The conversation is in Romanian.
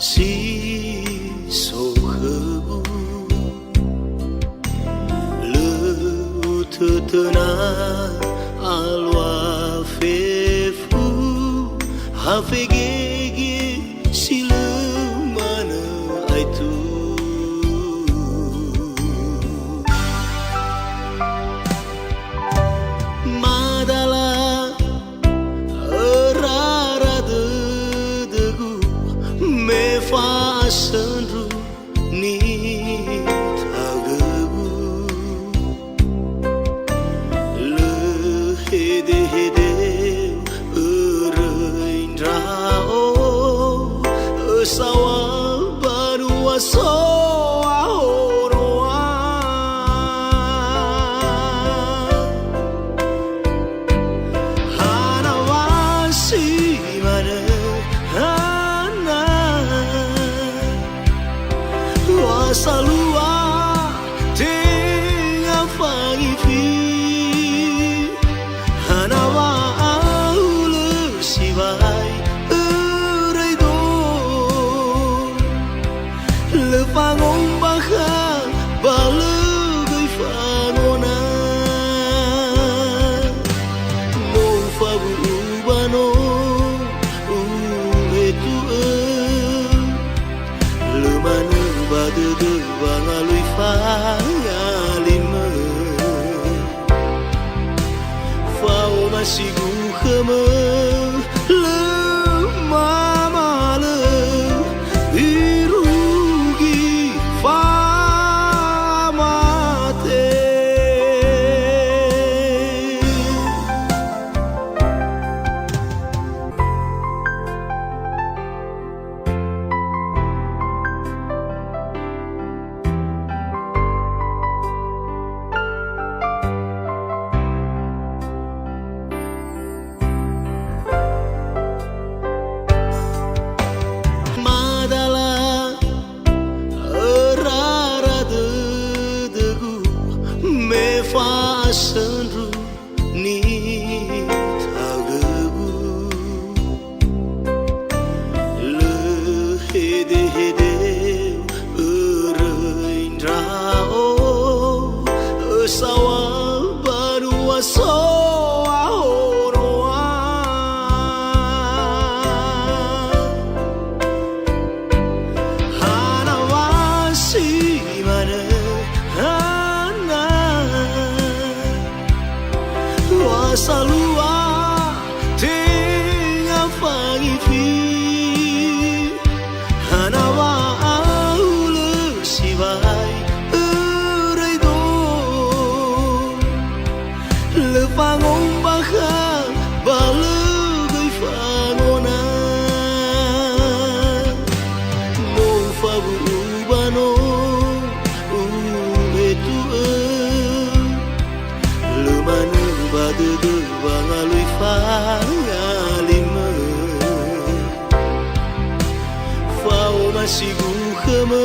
si so hebu le tutuna alwa fefu hafegege sila mana aitu madala rara degu me fasanru ni tagagu le hede hede rao sawa baru aso ahoroa hanawasi mana hana wasalua tenga fangifi hanawa aulu sivai le fangon baha balugai fangona no fabu ubano etu le manu bade de bangalui fangalima fao masigu khama le mama le fasanru ni tagagu le hede hede rao sawa baru aso ahoroa hanawasi mana salua tenga fangifi hanawa aulu sivai reido le fangon baha balugai fangona no fabu ubano etu le manu bade de bangalui fangalima fao masigu khama